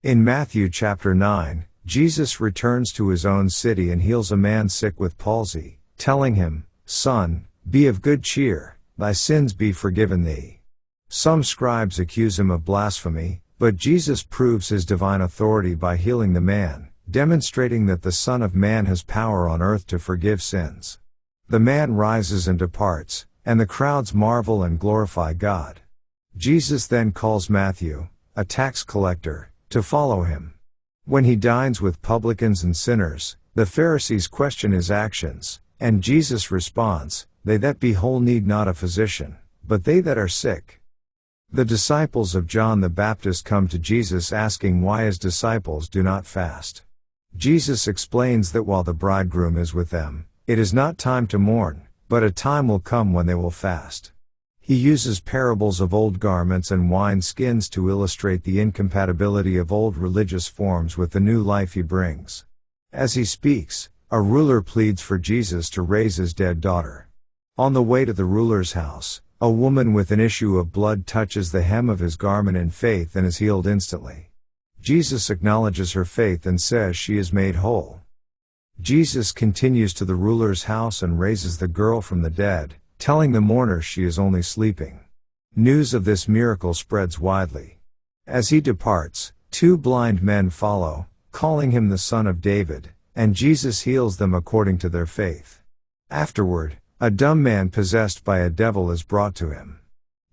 In Matthew chapter 9, Jesus returns to his own city and heals a man sick with palsy, telling him, "Son, be of good cheer, thy sins be forgiven thee." Some scribes accuse him of blasphemy, but Jesus proves his divine authority by healing the man, demonstrating that the Son of Man has power on earth to forgive sins. The man rises and departs, and the crowds marvel and glorify God. Jesus then calls Matthew, a tax collector, to follow him. When he dines with publicans and sinners, the Pharisees question his actions, and Jesus responds, "They that be whole need not a physician, but they that are sick." The disciples of John the Baptist come to Jesus asking why his disciples do not fast. Jesus explains that while the bridegroom is with them, it is not time to mourn, but a time will come when they will fast. He uses parables of old garments and wine skins to illustrate the incompatibility of old religious forms with the new life he brings. As he speaks, a ruler pleads for Jesus to raise his dead daughter. On the way to the ruler's house, a woman with an issue of blood touches the hem of his garment in faith and is healed instantly. Jesus acknowledges her faith and says she is made whole. Jesus continues to the ruler's house and raises the girl from the dead, telling the mourner she is only sleeping. News of this miracle spreads widely. As he departs, two blind men follow, calling him the Son of David, and Jesus heals them according to their faith. Afterward, a dumb man possessed by a devil is brought to him.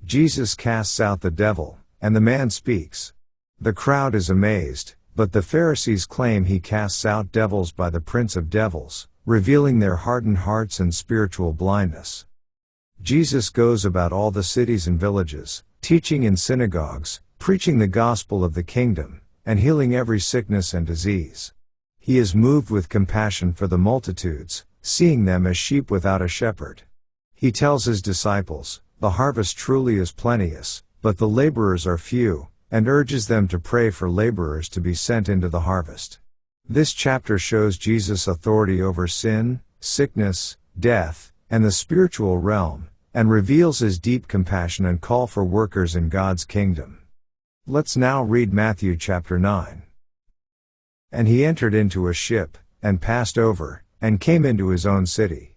Jesus casts out the devil, and the man speaks. The crowd is amazed, but the Pharisees claim he casts out devils by the prince of devils, revealing their hardened hearts and spiritual blindness. Jesus goes about all the cities and villages, teaching in synagogues, preaching the gospel of the kingdom, and healing every sickness and disease. He is moved with compassion for the multitudes, seeing them as sheep without a shepherd. He tells his disciples, "The harvest truly is plenteous, but the laborers are few," and urges them to pray for laborers to be sent into the harvest. This chapter shows Jesus' authority over sin, sickness, death, and the spiritual realm, and reveals his deep compassion and call for workers in God's kingdom. Let's now read Matthew chapter 9. "And he entered into a ship, and passed over, and came into his own city.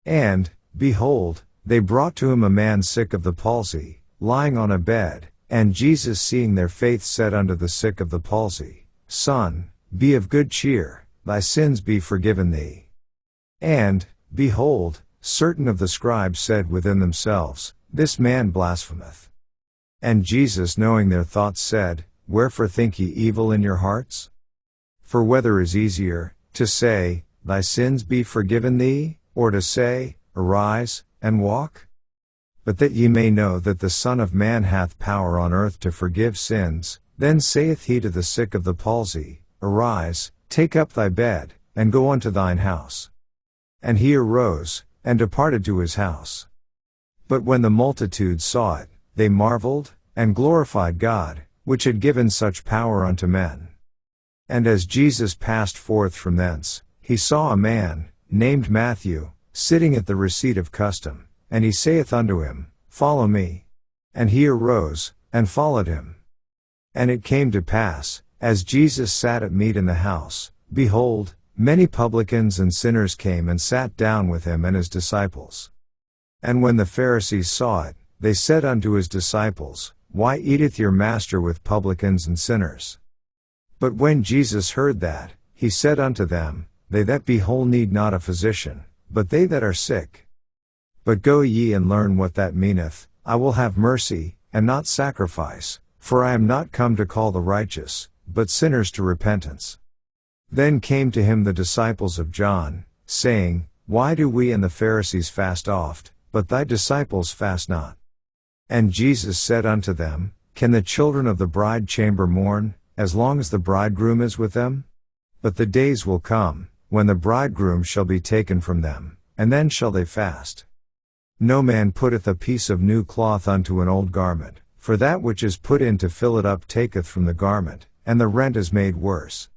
And, behold, they brought to him a man sick of the palsy, lying on a bed, and Jesus seeing their faith said unto the sick of the palsy, Son, be of good cheer, thy sins be forgiven thee. And, behold, certain of the scribes said within themselves, This man blasphemeth. And Jesus knowing their thoughts said, Wherefore think ye evil in your hearts? For whether is easier, to say, Thy sins be forgiven thee, or to say, Arise, and walk? But that ye may know that the Son of Man hath power on earth to forgive sins, then saith he to the sick of the palsy, Arise, take up thy bed, and go unto thine house. And he arose, and departed to his house. But when the multitude saw it, they marveled, and glorified God, which had given such power unto men. And as Jesus passed forth from thence, he saw a man, named Matthew, sitting at the receipt of custom, and he saith unto him, Follow me. And he arose, and followed him. And it came to pass, as Jesus sat at meat in the house, behold, many publicans and sinners came and sat down with him and his disciples. And when the Pharisees saw it, they said unto his disciples, Why eateth your master with publicans and sinners? But when Jesus heard that, he said unto them, They that be whole need not a physician, but they that are sick. But go ye and learn what that meaneth, I will have mercy, and not sacrifice, for I am not come to call the righteous, but sinners to repentance. Then came to him the disciples of John, saying, Why do we and the Pharisees fast oft, but thy disciples fast not? And Jesus said unto them, Can the children of the bride chamber mourn, as long as the bridegroom is with them? But the days will come, when the bridegroom shall be taken from them, and then shall they fast. No man putteth a piece of new cloth unto an old garment, for that which is put in to fill it up taketh from the garment, and the rent is made worse.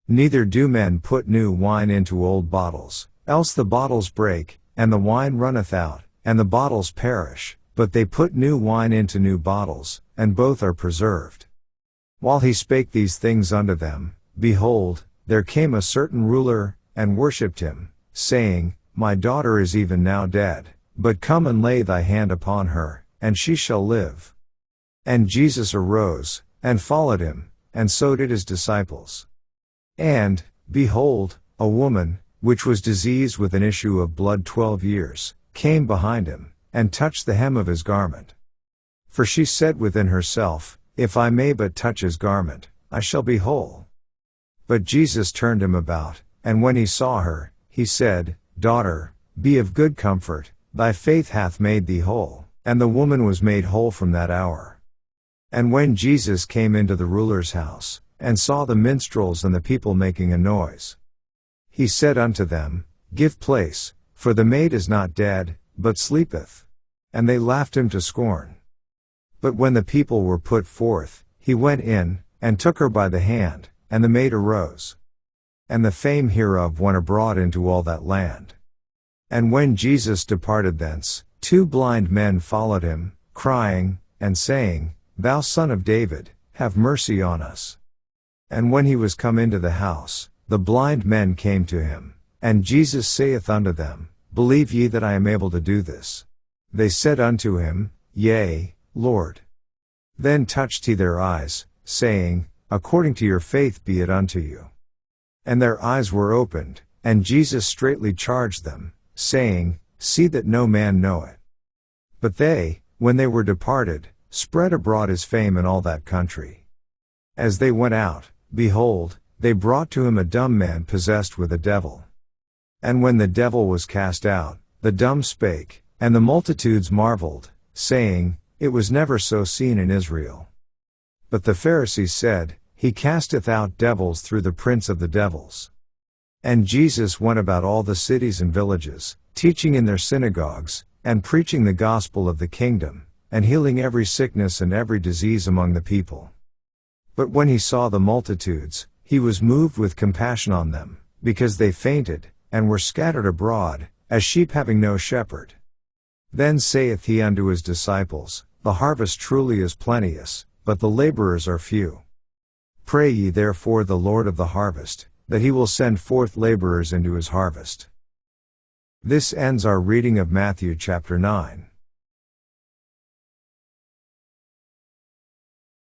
Neither do men put new wine into old bottles, else the bottles break, and the wine runneth out, and the bottles perish, but they put new wine into new bottles, and both are preserved. While he spake these things unto them, behold, there came a certain ruler, and worshipped him, saying, My daughter is even now dead, but come and lay thy hand upon her, and she shall live. And Jesus arose, and followed him, and so did his disciples. And, behold, a woman, which was diseased with an issue of blood 12 years, came behind him, and touched the hem of his garment. For she said within herself, If I may but touch his garment, I shall be whole. But Jesus turned him about, and when he saw her, he said, Daughter, be of good comfort, thy faith hath made thee whole. And the woman was made whole from that hour. And when Jesus came into the ruler's house, and saw the minstrels and the people making a noise, he said unto them, Give place, for the maid is not dead, but sleepeth. And they laughed him to scorn. But when the people were put forth, he went in, and took her by the hand, and the maid arose. And the fame hereof went abroad into all that land. And when Jesus departed thence, 2 blind men followed him, crying, and saying, Thou Son of David, have mercy on us. And when he was come into the house, the blind men came to him. And Jesus saith unto them, Believe ye that I am able to do this? They said unto him, Yea, Lord. Then touched he their eyes, saying, According to your faith be it unto you. And their eyes were opened, and Jesus straitly charged them, saying, See that no man know it. But they, when they were departed, spread abroad his fame in all that country. As they went out, behold, they brought to him a dumb man possessed with a devil. And when the devil was cast out, the dumb spake, and the multitudes marveled, saying, It was never so seen in Israel. But the Pharisees said, He casteth out devils through the prince of the devils. And Jesus went about all the cities and villages, teaching in their synagogues, and preaching the gospel of the kingdom, and healing every sickness and every disease among the people. But when he saw the multitudes, he was moved with compassion on them, because they fainted, and were scattered abroad, as sheep having no shepherd. Then saith he unto his disciples, The harvest truly is plenteous, but the laborers are few. Pray ye therefore the Lord of the harvest, that he will send forth laborers into his harvest. This ends our reading of Matthew chapter 9.